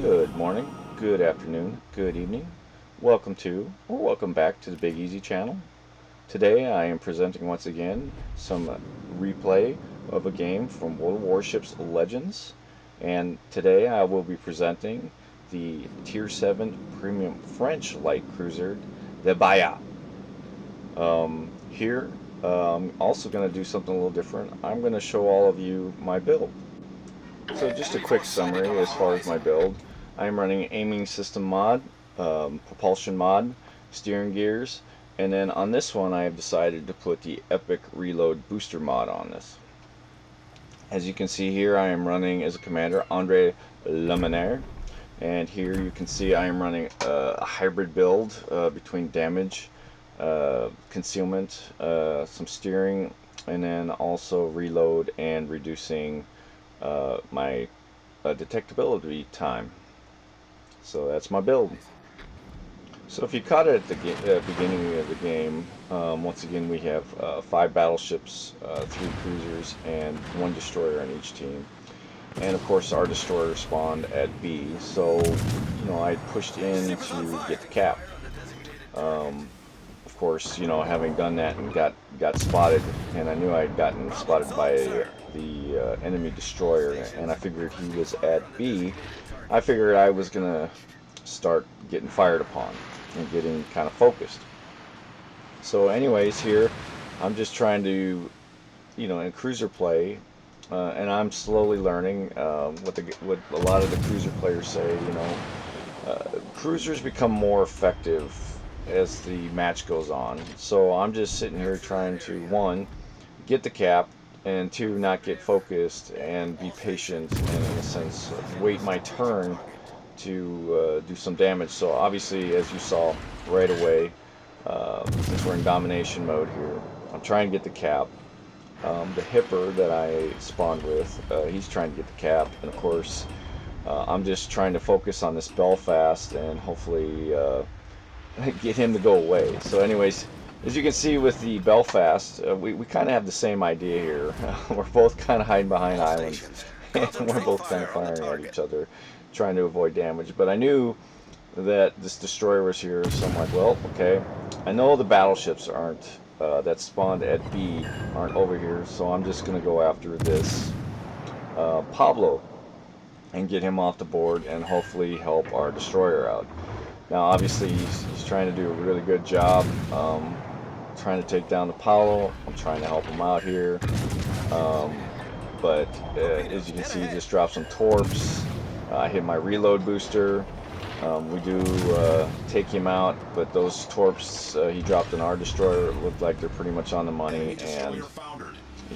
Good morning, good afternoon, good evening. Welcome to, or welcome back to the Big Easy channel. Today I am presenting once again some replay of a game from World of Warships Legends. And today I will be presenting the Tier 7 Premium French Light Cruiser, the Bayard. Here, I'm also going to do something a little different. I'm going to show all of you my build. So just a quick summary as far as my build. I'm running aiming system mod, propulsion mod, steering gears, and then on this one I have decided to put the epic reload booster mod on this. As you can see here, I am running as a commander Andre Lemonnier, and here you can see I am running a hybrid build between damage, concealment, some steering, and then also reload and reducing my detectability time. So that's my build. So if you caught it at the beginning of the game, once again we have 5 battleships, 3 cruisers, and 1 destroyer on each team. And of course our destroyer spawned at B, so I pushed in to get the cap. Of course, having done that and got spotted, and I knew I'd gotten spotted by the enemy destroyer, and I figured he was at B. I figured I was gonna start getting fired upon and getting kind of focused. So, anyways, here I'm just trying to, in cruiser play, and I'm slowly learning what a lot of the cruiser players say. Cruisers become more effective as the match goes on. So I'm just sitting here trying to, one, get the cap, and two, not get focused and be patient and, in a sense, wait my turn to do some damage. So obviously, as you saw right away, since we're in domination mode here, I'm trying to get the cap. The hipper that I spawned with, he's trying to get the cap, and of course I'm just trying to focus on this Belfast and hopefully get him to go away. So anyways, as you can see with the Belfast, we kind of have the same idea here. We're both kind of hiding behind islands, and we're both kind of firing at each other, trying to avoid damage. But I knew that this destroyer was here, so I'm like, well, okay. I know the battleships aren't, that spawned at B aren't over here, so I'm just going to go after this Pablo and get him off the board and hopefully help our destroyer out. Now, obviously, he's trying to do a really good job trying to take down the Pablo. I'm trying to help him out here. But as you can see, he just dropped some torps. I hit my reload booster. We do take him out, but those torps he dropped in our destroyer looked like they're pretty much on the money, and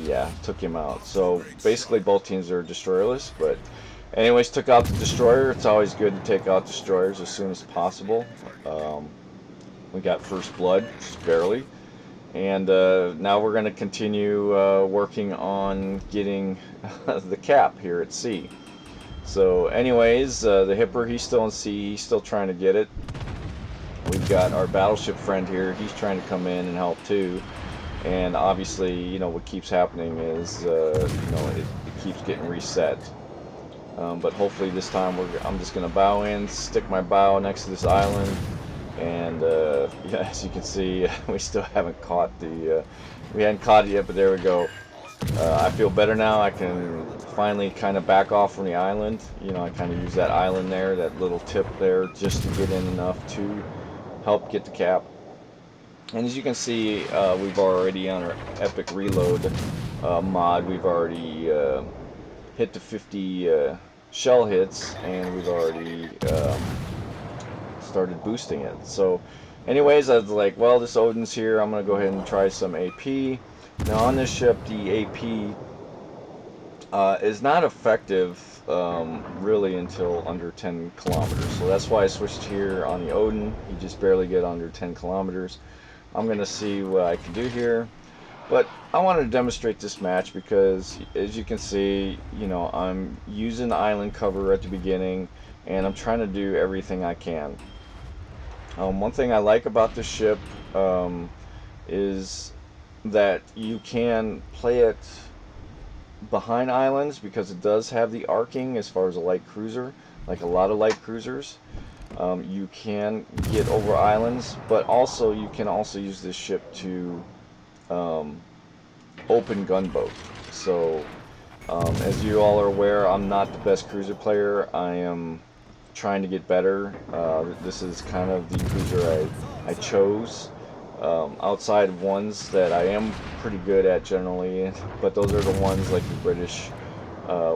yeah, took him out. So basically both teams are destroyerless, but anyways, took out the destroyer. It's always good to take out destroyers as soon as possible. We got first blood, just barely. And now we're going to continue working on getting the cap here at sea. So anyways, the hipper, he's still in C, he's still trying to get it. We've got our battleship friend here, he's trying to come in and help too. And obviously, what keeps happening is, it keeps getting reset. But hopefully this time I'm just going to bow in, stick my bow next to this island, and yeah, as you can see, we still haven't caught we hadn't caught it yet, but there we go. I feel better now. I can finally kind of back off from the island. I kind of use that island there, that little tip there, just to get in enough to help get the cap. And as you can see, we've already on our epic reload mod, we've already hit the 50 shell hits, and we've already started boosting it. So anyways, I was like, well, this Odin's here, I'm going to go ahead and try some AP. Now on this ship, the AP is not effective really until under 10 kilometers. So that's why I switched here on the Odin. You just barely get under 10 kilometers. I'm going to see what I can do here. But I wanted to demonstrate this match because, as you can see, I'm using island cover at the beginning, and I'm trying to do everything I can. One thing I like about this ship is that you can play it behind islands because it does have the arcing as far as a light cruiser, like a lot of light cruisers. You can get over islands, but also you can also use this ship to um, open gunboat. So as you all are aware, I'm not the best cruiser player. I am trying to get better. This is kind of the cruiser I chose. Outside of ones that I am pretty good at generally, but those are the ones like the British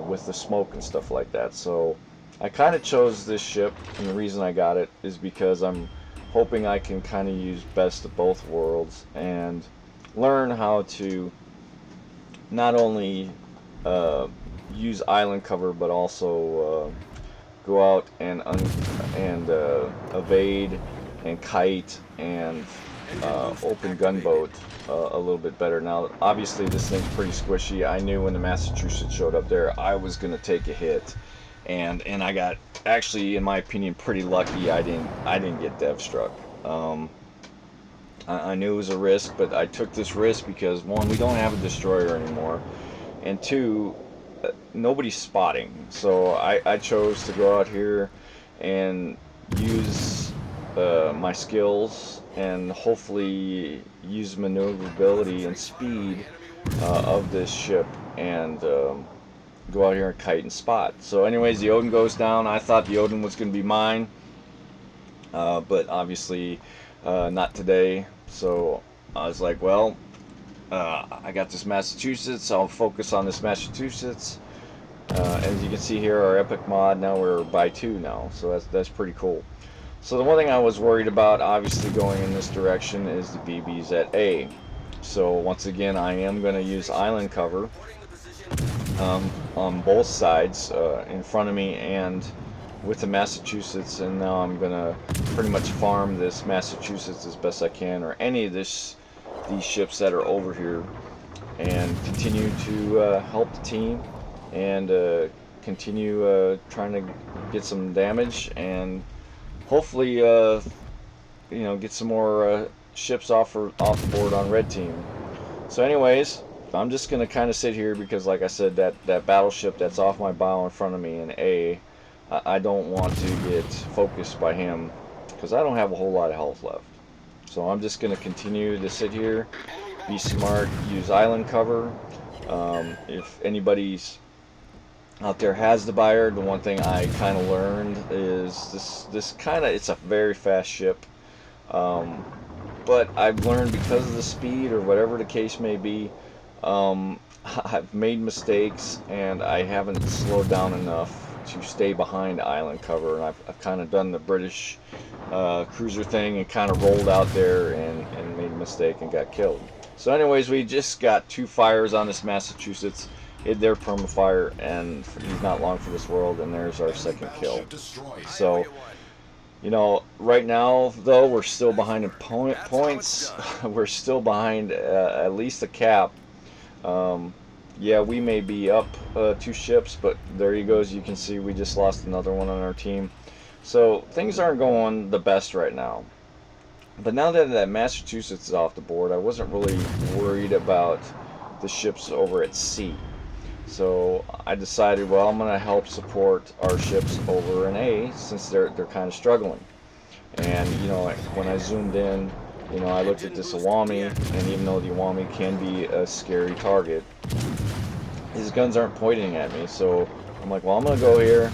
with the smoke and stuff like that. So I kind of chose this ship, and the reason I got it is because I'm hoping I can kind of use best of both worlds and learn how to not only uh, use island cover but also go out and evade and kite and open gunboat a little bit better. Now, obviously, this thing's pretty squishy. I knew when the Massachusetts showed up there, I was gonna take a hit, and I got actually, in my opinion, pretty lucky. I didn't get dev struck. I knew it was a risk, but I took this risk because one, we don't have a destroyer anymore, and two, nobody's spotting. So I chose to go out here and use my skills and hopefully use maneuverability and speed of this ship and go out here and kite and spot. So anyways, the Odin goes down. I thought the Odin was going to be mine, but obviously not today. So I was like, well, I got this Massachusetts. I'll focus on this Massachusetts. As you can see here, our epic mod, now we're by 2 now, so that's pretty cool. So the one thing I was worried about, obviously going in this direction, is the BBs at A. So once again, I am going to use island cover on both sides, in front of me and with the Massachusetts, and now I'm going to pretty much farm this Massachusetts as best I can, or any of these ships that are over here, and continue to help the team and continue trying to get some damage and hopefully get some more ships off the board on red team. So anyways, I'm just gonna kind of sit here because, like I said, that battleship that's off my bow in front of me in A, I don't want to get focused by him because I don't have a whole lot of health left. So I'm just gonna continue to sit here, be smart, use island cover. If anybody's out there has the Bayard, the one thing I kind of learned is this kind of, it's a very fast ship, um, but I've learned because of the speed or whatever the case may be, I've made mistakes and I haven't slowed down enough to stay behind island cover, and I've kind of done the British cruiser thing and kind of rolled out there and made a mistake and got killed. So anyways, we just got 2 fires on this Massachusetts. Hid their permafire, and he's not long for this world, and there's our second kill. So, right now, though, we're still behind in points. We're still behind at least a cap. Yeah, we may be up 2 ships, but there you go. As you can see, we just lost another one on our team. So, things aren't going the best right now. But now that Massachusetts is off the board, I wasn't really worried about the ships over at sea. So I decided, well, I'm going to help support our ships over in A since they're kind of struggling. And when I zoomed in, I looked at this Iwami, and even though the Iwami can be a scary target, his guns aren't pointing at me. So I'm like, well, I'm going to go here.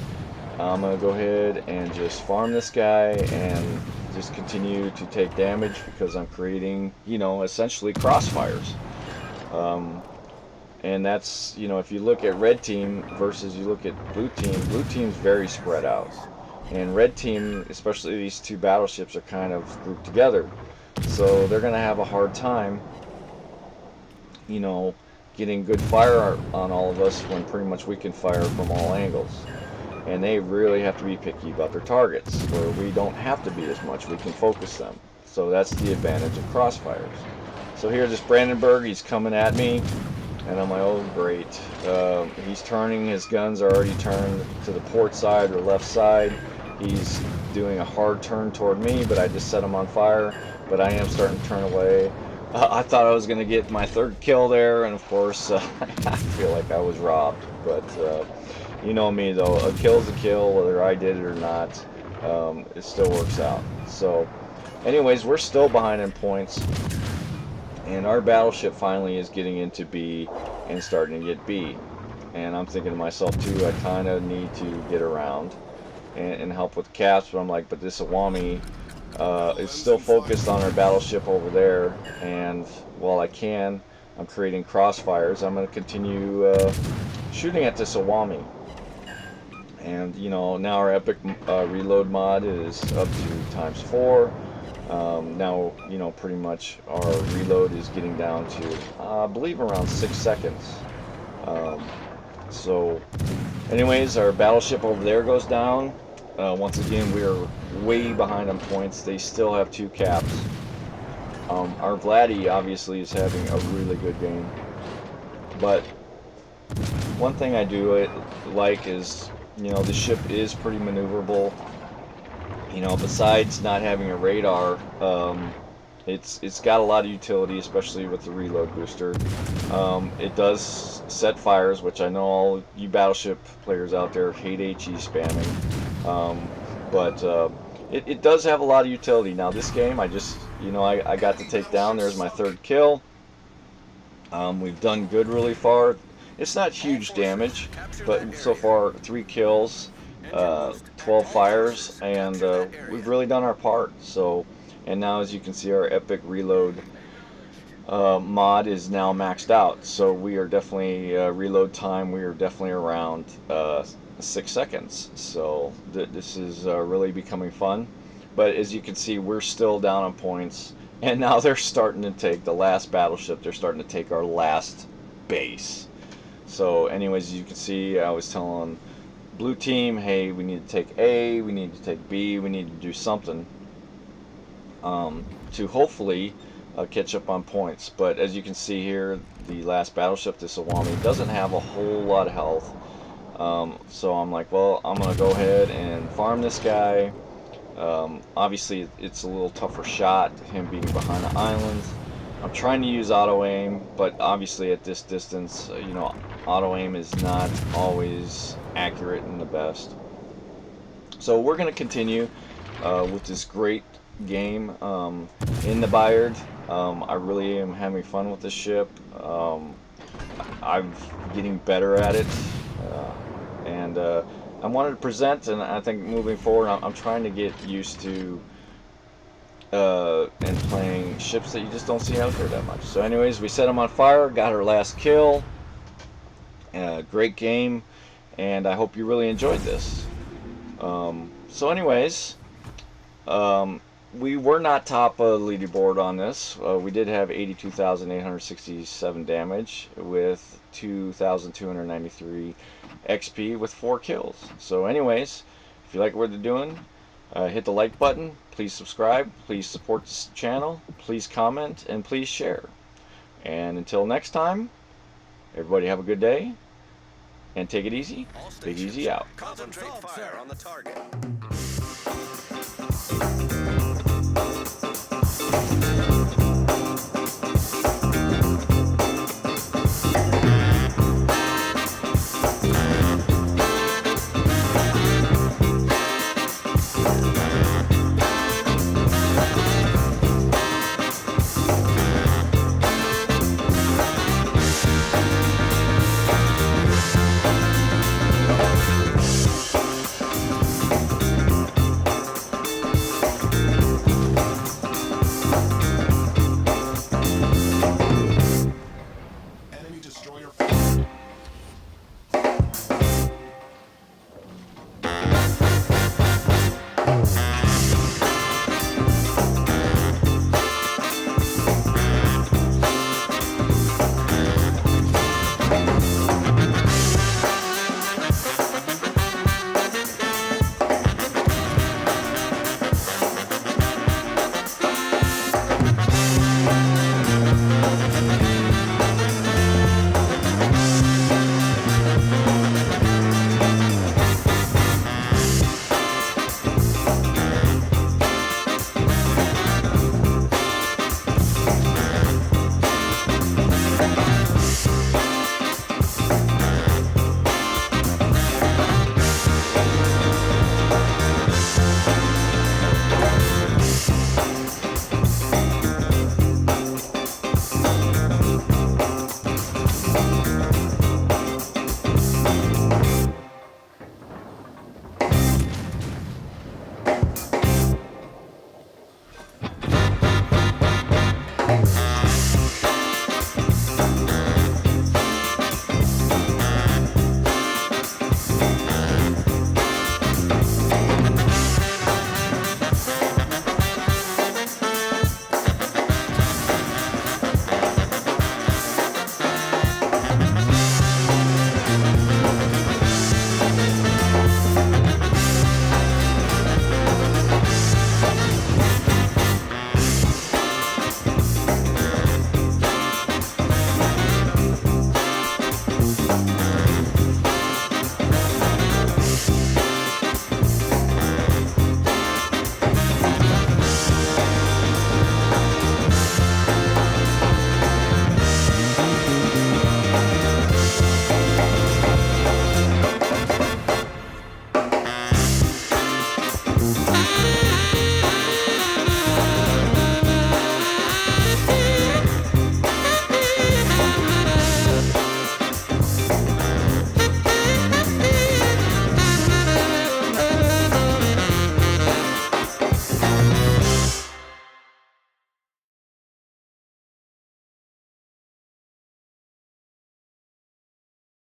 I'm going to go ahead and just farm this guy and just continue to take damage because I'm creating, essentially crossfires. And that's, if you look at red team versus you look at blue team's very spread out. And red team, especially these 2 battleships, are kind of grouped together. So they're going to have a hard time, getting good fire on all of us when pretty much we can fire from all angles. And they really have to be picky about their targets, where we don't have to be as much. We can focus them. So that's the advantage of crossfires. So here, this Brandenburg, he's coming at me. And I'm like, oh great. He's turning, his guns are already turned to the port side or left side. He's doing a hard turn toward me, but I just set him on fire. But I am starting to turn away. I thought I was going to get my third kill there, and of course, I feel like I was robbed. But you know me, though. A kill's a kill, whether I did it or not. It still works out. So, anyways, we're still behind in points, and our battleship finally is getting into B and starting to get B. And I'm thinking to myself, too, I kind of need to get around and help with caps, but I'm like, but this Awami is still focused on our battleship over there, and while I can, I'm creating crossfires. I'm going to continue shooting at this Awami. And you know, now our epic reload mod is up to ×4. Now, you know, pretty much our reload is getting down to, I believe, around 6 seconds. So, anyways, our battleship over there goes down. Once again, we are way behind on points. They still have 2 caps. Our Vladdy obviously is having a really good game. But one thing I do like is, you know, the ship is pretty maneuverable. You know, besides not having a radar, it's got a lot of utility, especially with the reload booster. It does set fires, which I know all you battleship players out there hate HE spamming. But it does have a lot of utility. Now this game, I just, you know, I got to take down. There's my 3rd kill. We've done good really far. It's not huge damage, but so far 3 kills, 12 fires, and we've really done our part. So, and now as you can see, our epic reload mod is now maxed out. So we are definitely reload time. We are definitely around 6 seconds. So this is really becoming fun. But as you can see, we're still down on points. And now they're starting to take the last battleship. They're starting to take our last base. So anyways, as you can see, I was telling blue team, hey, we need to take A, we need to take B, we need to do something to hopefully catch up on points. But as you can see here, the last battleship, this Awami, doesn't have a whole lot of health. So I'm like, well, I'm going to go ahead and farm this guy. Obviously, it's a little tougher shot, him being behind the island. I'm trying to use auto aim, but obviously at this distance, you know, auto aim is not always accurate and the best. So we're going to continue with this great game in the Bayard. I really am having fun with this ship. I'm getting better at it, and I wanted to present, and I think moving forward, I'm trying to get used to and playing ships that you just don't see out there that much. So anyways, we set them on fire, got our last kill. Great game, and I hope you really enjoyed this. So anyways, we were not top of the leaderboard on this. We did have 82,867 damage with 2,293 XP with 4 kills. So anyways, if you like what they're doing, hit the like button, please subscribe, please support this channel, please comment, and please share. And until next time, everybody have a good day, and take it easy. Big Easy out. Concentrate fire on the target.